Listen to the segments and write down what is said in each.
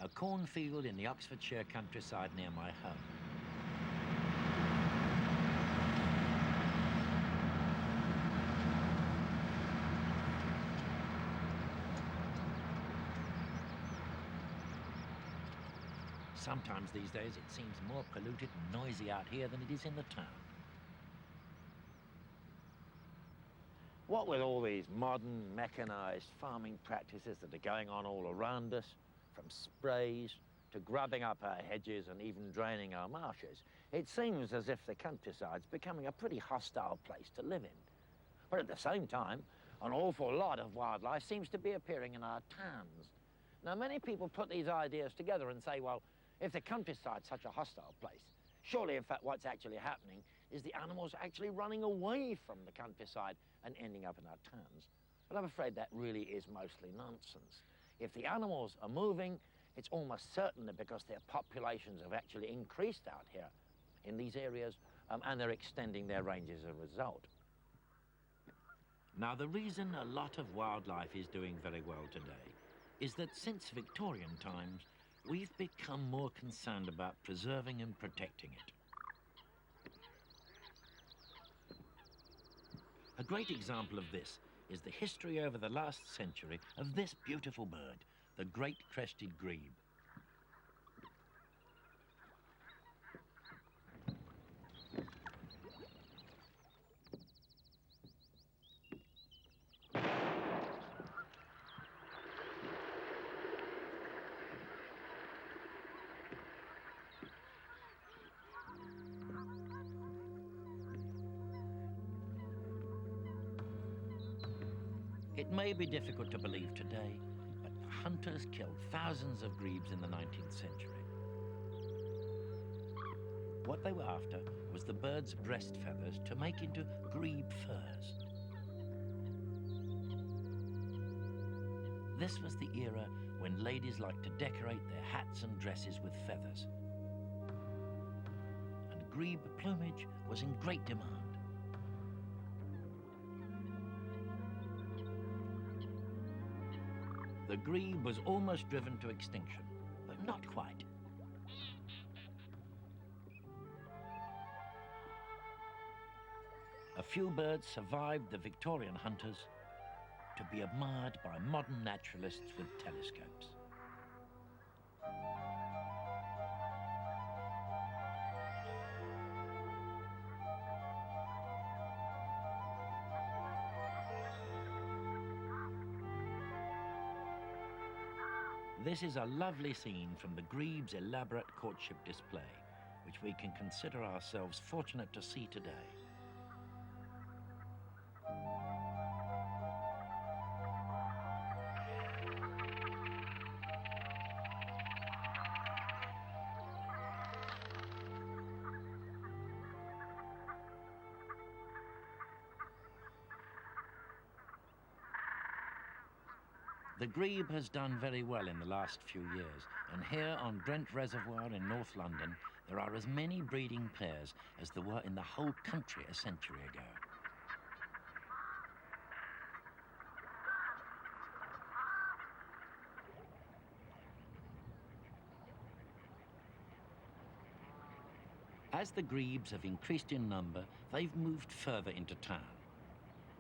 a cornfield in the Oxfordshire countryside near my home. Sometimes these days it seems more polluted and noisy out here than it is in the town. What with all these modern, mechanised farming practices that are going on all around us, from sprays to grubbing up our hedges and even draining our marshes, it seems as if the countryside's becoming a pretty hostile place to live in. But at the same time, an awful lot of wildlife seems to be appearing in our towns. Now, many people put these ideas together and say, well, if the countryside's such a hostile place, surely, in fact, what's actually happening is the animals are actually running away from the countryside and ending up in our towns. But I'm afraid that really is mostly nonsense. If the animals are moving, it's almost certainly because their populations have actually increased out here in these areas, and they're extending their range as a result. Now, the reason a lot of wildlife is doing very well today is that since Victorian times, we've become more concerned about preserving and protecting it. A great example of this is the history over the last century of this beautiful bird, the great crested grebe. It may be difficult to believe today, but hunters killed thousands of grebes in the 19th century. What they were after was the bird's breast feathers to make into grebe furs. This was the era when ladies liked to decorate their hats and dresses with feathers. And grebe plumage was in great demand. The grebe was almost driven to extinction, but not quite. A few birds survived the Victorian hunters to be admired by modern naturalists with telescopes. This is a lovely scene from the grebe's elaborate courtship display, which we can consider ourselves fortunate to see today. The grebe has done very well in the last few years, and here on Brent Reservoir in North London, there are as many breeding pairs as there were in the whole country a century ago. As the grebes have increased in number, they've moved further into town.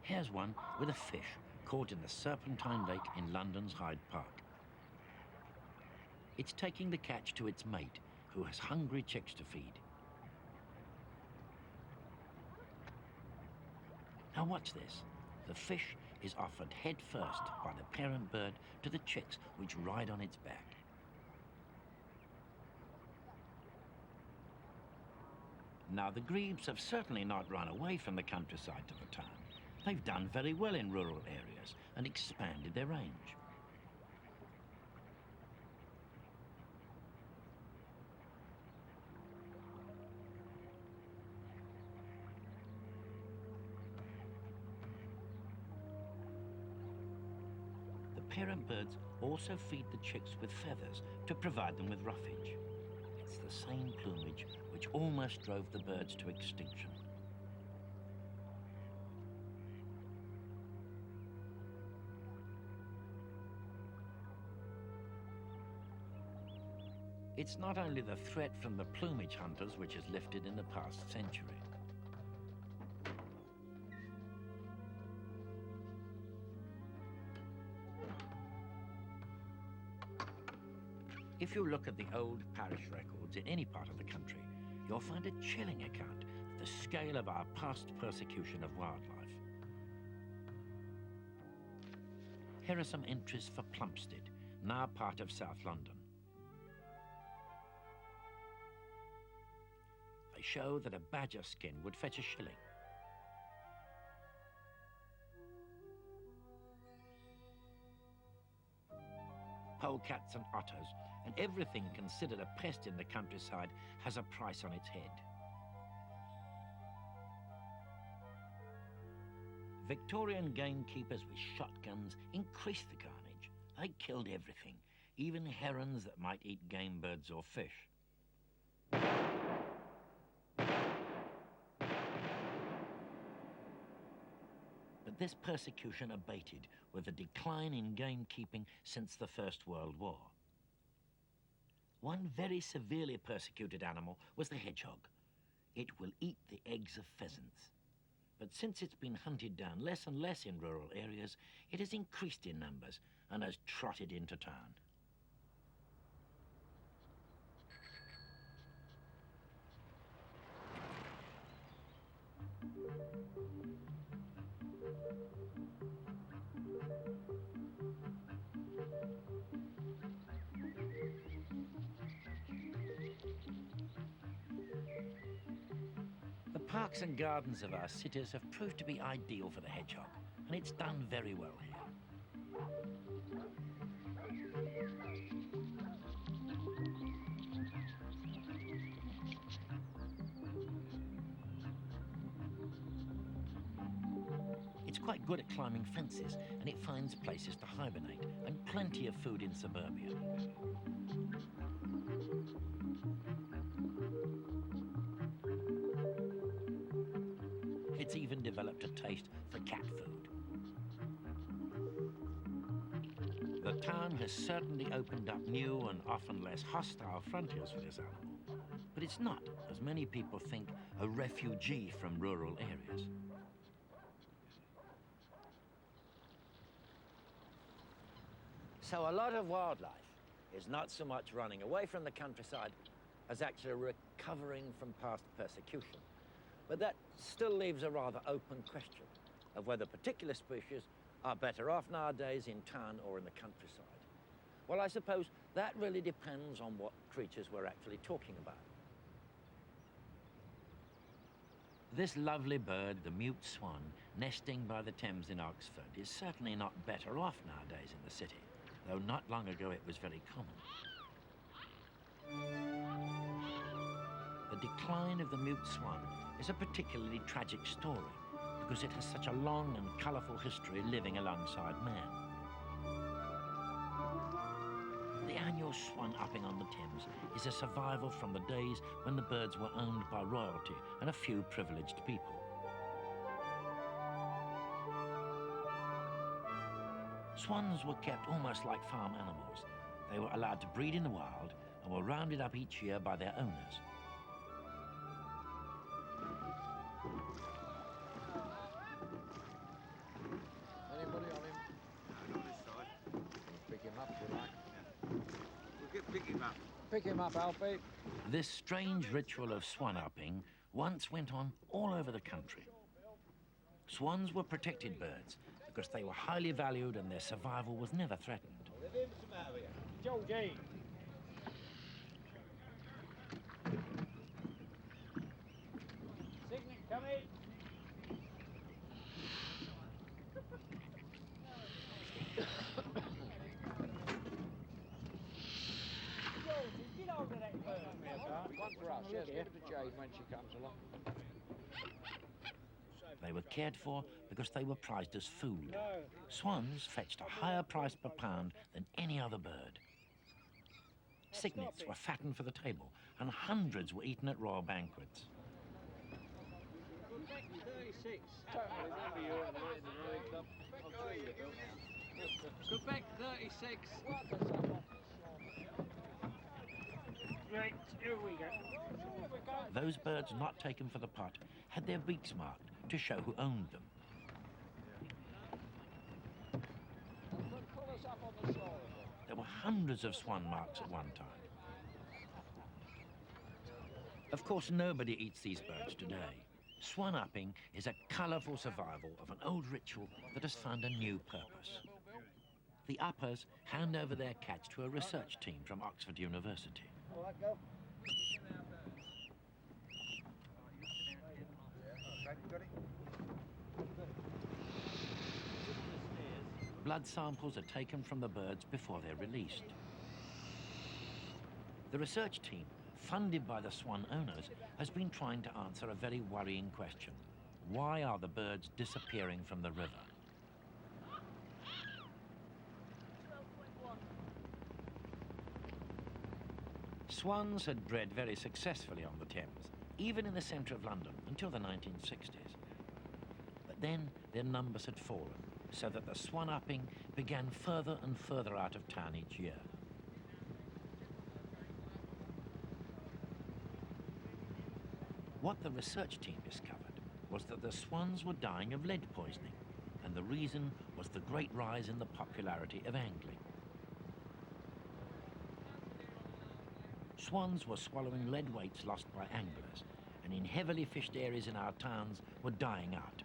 Here's one with a fish caught in the Serpentine Lake in London's Hyde Park. It's taking the catch to its mate, who has hungry chicks to feed. Now watch this. The fish is offered head first by the parent bird to the chicks, which ride on its back. Now, the grebes have certainly not run away from the countryside to the town. They've done very well in rural areas and expanded their range. The parent birds also feed the chicks with feathers to provide them with roughage. It's the same plumage which almost drove the birds to extinction. It's not only the threat from the plumage hunters which has lifted in the past century. If you look at the old parish records in any part of the country, you'll find a chilling account of the scale of our past persecution of wildlife. Here are some entries for Plumstead, now part of South London. They show that a badger skin would fetch a shilling. Polecats and otters, and everything considered a pest in the countryside has a price on its head. Victorian gamekeepers with shotguns increased the carnage. They killed everything, even herons that might eat game birds or fish. But this persecution abated with a decline in gamekeeping since the First World War. One very severely persecuted animal was the hedgehog. It will eat the eggs of pheasants. But since it's been hunted down less and less in rural areas, it has increased in numbers and has trotted into town. The parks and gardens of our cities have proved to be ideal for the hedgehog, and it's done very well here. It's quite good at climbing fences, and it finds places to hibernate, and plenty of food in suburbia. It's even developed a taste for cat food. The town has certainly opened up new and often less hostile frontiers for this animal, but it's not, as many people think, a refugee from rural areas. So a lot of wildlife is not so much running away from the countryside as actually recovering from past persecution. But that still leaves a rather open question of whether particular species are better off nowadays in town or in the countryside. Well, I suppose that really depends on what creatures we're actually talking about. This lovely bird, the mute swan, nesting by the Thames in Oxford, is certainly not better off nowadays in the city, though not long ago it was very common. The decline of the mute swan is a particularly tragic story because it has such a long and colourful history living alongside man. The annual swan upping on the Thames is a survival from the days when the birds were owned by royalty and a few privileged people. Swans were kept almost like farm animals. They were allowed to breed in the wild and were rounded up each year by their owners. Anybody on him? No, not this side. Pick him up, if you like. We'll pick him up. Pick him up, Alfie. This strange ritual of swan upping once went on all over the country. Swans were protected birds because they were highly valued and their survival was never threatened. Georgie. Signet, come in. One for us, yes, give it to Jane when she comes along. They were cared for because they were prized as food. Swans fetched a higher price per pound than any other bird. Cygnets were fattened for the table, and hundreds were eaten at royal banquets. Quebec 36. Right, here we go. Those birds not taken for the pot had their beaks marked to show who owned them. Pull us up on the shore again. There were hundreds of swan marks at one time. Of course, nobody eats these birds today. Swan-upping is a colourful survival of an old ritual that has found a new purpose. The uppers hand over their catch to a research team from Oxford University. All right, go. Blood samples are taken from the birds before they're released. The research team, funded by the swan owners, has been trying to answer a very worrying question. Why are the birds disappearing from the river? Swans had bred very successfully on the Thames, even in the centre of London, until the 1960s. But then their numbers had fallen, so that the swan-upping began further and further out of town each year. What the research team discovered was that the swans were dying of lead poisoning, and the reason was the great rise in the popularity of angling. Swans were swallowing lead weights lost by anglers, and in heavily fished areas in our towns were dying out.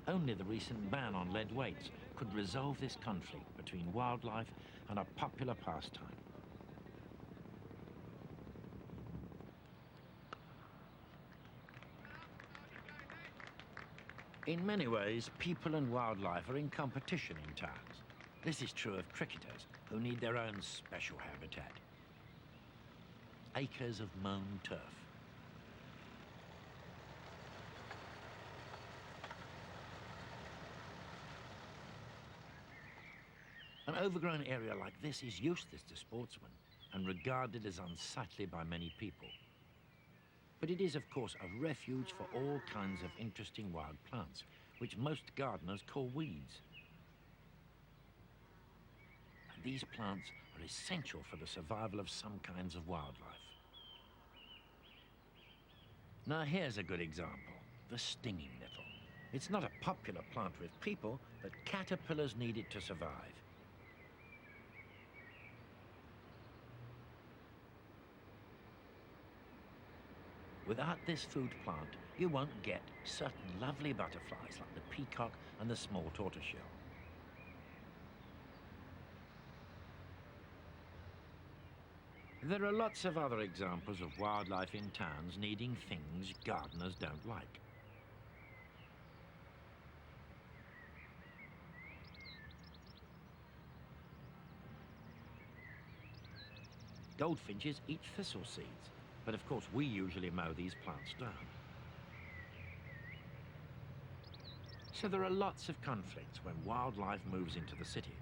Only the recent ban on lead weights could resolve this conflict between wildlife and a popular pastime. In many ways, people and wildlife are in competition in towns. This is true of cricketers, who need their own special habitat. Acres of mown turf. An overgrown area like this is useless to sportsmen and regarded as unsightly by many people. But it is, of course, a refuge for all kinds of interesting wild plants, which most gardeners call weeds. And these plants are essential for the survival of some kinds of wildlife. Now here's a good example, the stinging nettle. It's not a popular plant with people, but caterpillars need it to survive. Without this food plant, you won't get certain lovely butterflies like the peacock and the small tortoiseshell. There are lots of other examples of wildlife in towns needing things gardeners don't like. Goldfinches eat thistle seeds. But of course, we usually mow these plants down. So there are lots of conflicts when wildlife moves into the city.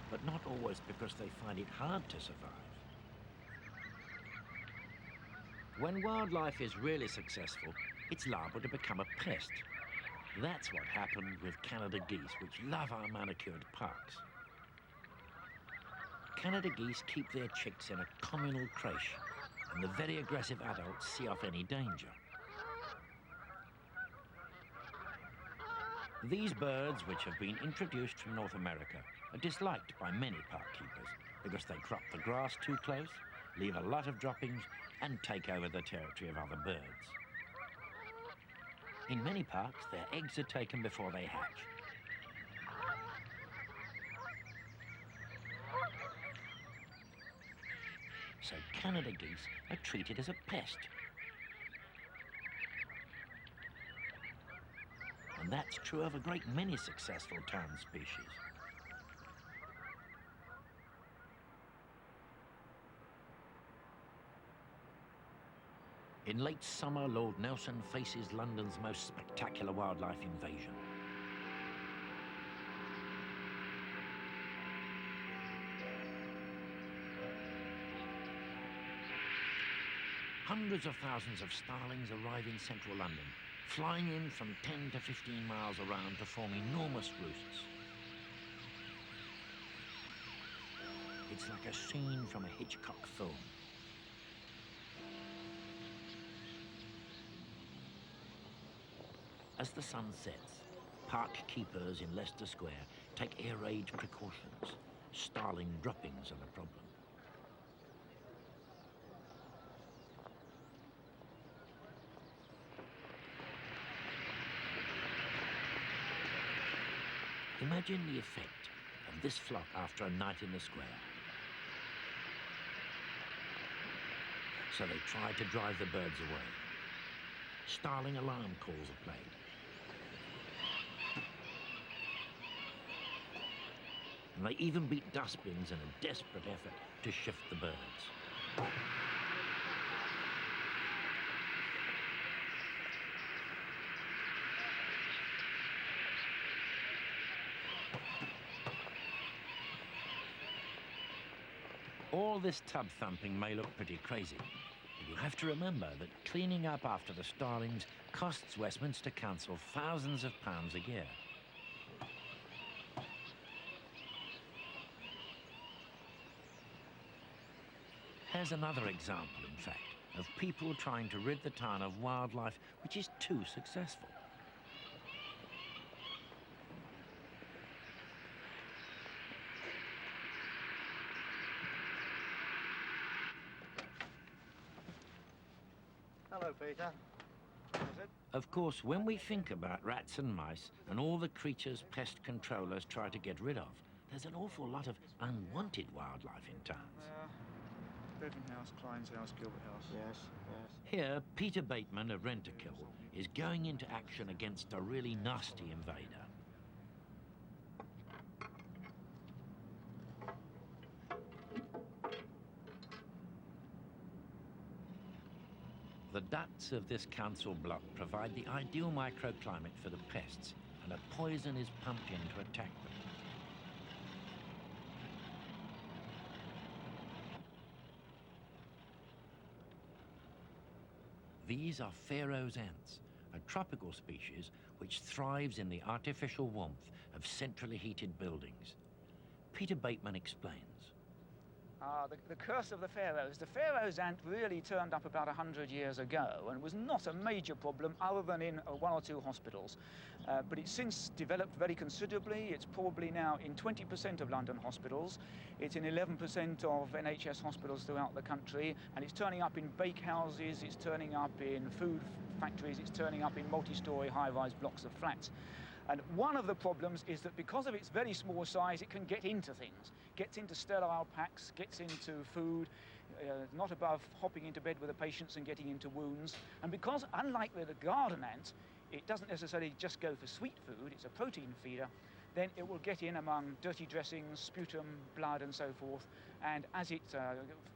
But not always because they find it hard to survive. When wildlife is really successful, it's liable to become a pest. That's what happened with Canada geese, which love our manicured parks. Canada geese keep their chicks in a communal creche, and the very aggressive adults see off any danger. These birds, which have been introduced from North America, are disliked by many park keepers because they crop the grass too close, leave a lot of droppings, and take over the territory of other birds. In many parks, their eggs are taken before they hatch. So Canada geese are treated as a pest. And that's true of a great many successful town species. In late summer, Lord Nelson faces London's most spectacular wildlife invasion. Hundreds of thousands of starlings arrive in central London, flying in from 10 to 15 miles around to form enormous roosts. It's like a scene from a Hitchcock film. As the sun sets, park keepers in Leicester Square take air raid precautions. Starling droppings are the problem. Imagine the effect of this flock after a night in the square. So they try to drive the birds away. Starling alarm calls are played. And they even beat dustbins in a desperate effort to shift the birds. All this tub thumping may look pretty crazy, but you have to remember that cleaning up after the starlings costs Westminster Council thousands of pounds a year. Here's another example, in fact, of people trying to rid the town of wildlife which is too successful. Hello, Peter. Of course, when we think about rats and mice and all the creatures pest controllers try to get rid of, there's an awful lot of unwanted wildlife in towns. Bevan House, Klein's House, Gilbert House. Yes, yes. Here, Peter Bateman of Rent-A-Kill is going into action against a really nasty invader. The ducts of this council block provide the ideal microclimate for the pests, and a poison is pumped in to attack them. These are Pharaoh's ants, a tropical species which thrives in the artificial warmth of centrally heated buildings. Peter Bateman explains. The curse of the Pharaohs. The Pharaoh's ant really turned up about 100 years ago and was not a major problem other than in one or two hospitals. But it's since developed very considerably. It's probably now in 20% of London hospitals. It's in 11% of NHS hospitals throughout the country, and it's turning up in bakehouses, it's turning up in food factories, it's turning up in multi-storey high-rise blocks of flats. And one of the problems is that because of its very small size, it can get into things. Gets into sterile packs, gets into food, not above hopping into bed with the patients and getting into wounds. And because, unlike the garden ant, it doesn't necessarily just go for sweet food, it's a protein feeder, then it will get in among dirty dressings, sputum, blood, and so forth. And as it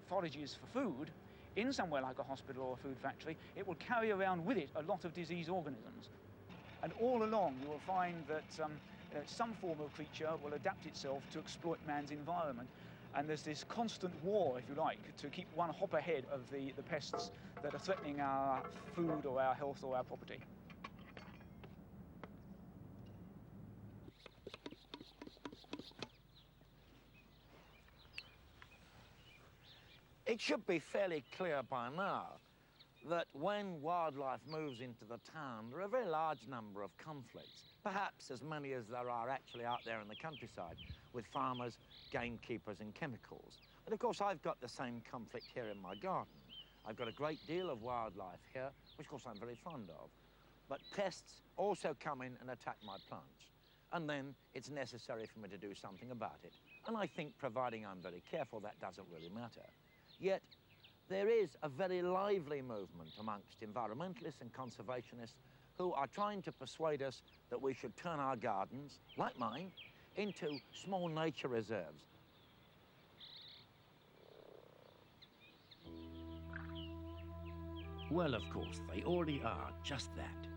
forages for food, in somewhere like a hospital or a food factory, it will carry around with it a lot of disease organisms. And all along, you will find that some form of creature will adapt itself to exploit man's environment. And there's this constant war, if you like, to keep one hop ahead of the pests that are threatening our food or our health or our property. It should be fairly clear by now that when wildlife moves into the town, there are a very large number of conflicts, perhaps as many as there are actually out there in the countryside, with farmers, gamekeepers and chemicals. But of course I've got the same conflict here in my garden. I've got a great deal of wildlife here, which of course I'm very fond of. But pests also come in and attack my plants. And then it's necessary for me to do something about it. And I think, providing I'm very careful, that doesn't really matter. Yet, there is a very lively movement amongst environmentalists and conservationists who are trying to persuade us that we should turn our gardens, like mine, into small nature reserves. Well, of course, they already are just that.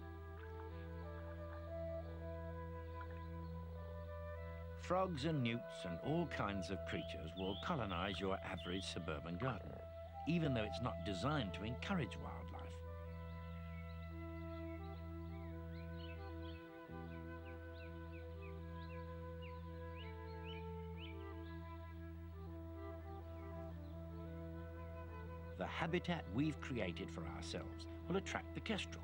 Frogs and newts and all kinds of creatures will colonize your average suburban garden, even though it's not designed to encourage wildlife. the habitat we've created for ourselves will attract the kestrel.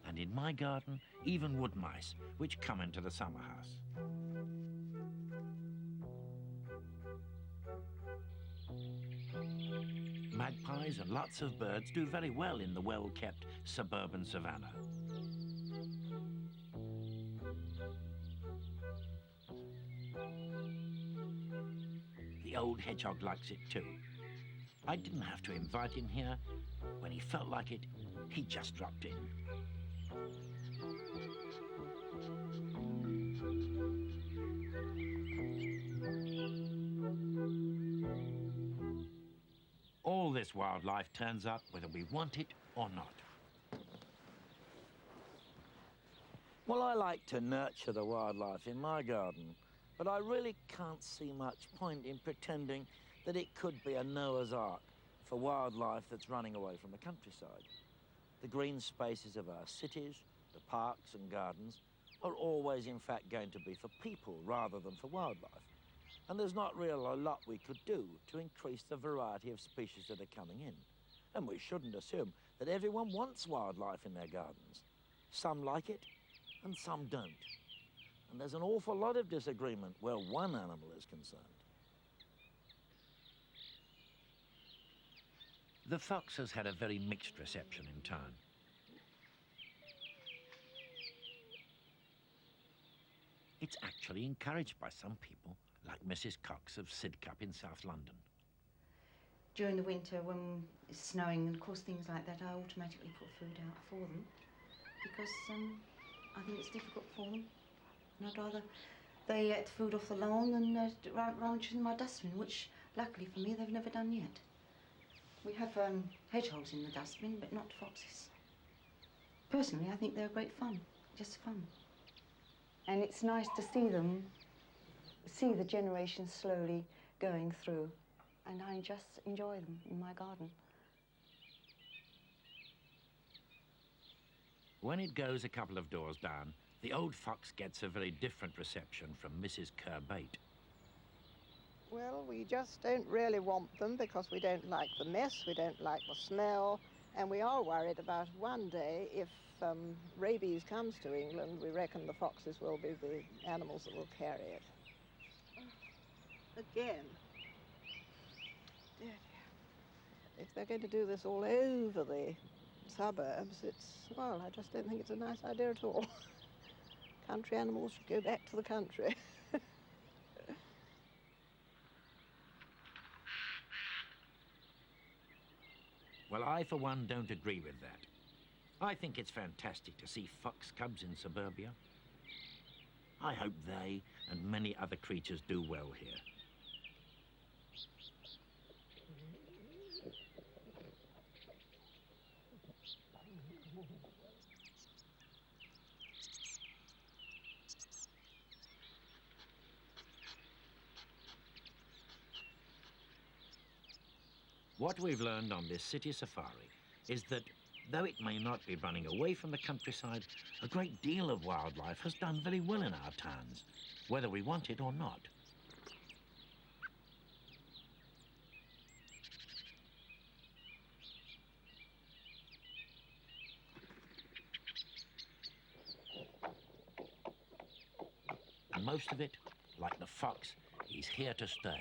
And in my garden, even wood mice, which come into the summer house. Magpies and lots of birds do very well in the well-kept suburban savannah. The old hedgehog likes it too. I didn't have to invite him here. When he felt like it, he just dropped in. All this wildlife turns up whether we want it or not. Well, I like to nurture the wildlife in my garden, but I really can't see much point in pretending that it could be a Noah's Ark for wildlife that's running away from the countryside. The green spaces of our cities, the parks and gardens, are always in fact going to be for people rather than for wildlife. And there's not really a lot we could do to increase the variety of species that are coming in. And we shouldn't assume that everyone wants wildlife in their gardens. Some like it and some don't. And there's an awful lot of disagreement where one animal is concerned. The fox has had a very mixed reception in town. It's actually encouraged by some people, like Mrs. Cox of Sidcup in South London. During the winter, when it's snowing, and of course things like that, I automatically put food out for them because I think it's difficult for them. And I'd rather they ate the food off the lawn than ranch in my dustbin, which luckily for me they've never done yet. We have hedgehogs in the dustbin, but not foxes. Personally, I think they're great fun, just fun. And it's nice to see them, see the generations slowly going through, and I just enjoy them in my garden. When it goes a couple of doors down, the old fox gets a very different reception from Mrs. Kerbait. Well, we just don't really want them because we don't like the mess, we don't like the smell, and we are worried about one day if rabies comes to England, we reckon the foxes will be the animals that will carry it. Again. Dear, dear. If they're going to do this all over the suburbs, well, I just don't think it's a nice idea at all. Country animals should go back to the country. Well, I, for one, don't agree with that. I think it's fantastic to see fox cubs in suburbia. I hope they and many other creatures do well here. What we've learned on this city safari is that, though it may not be running away from the countryside, a great deal of wildlife has done very well in our towns, whether we want it or not. And most of it, like the fox, is here to stay.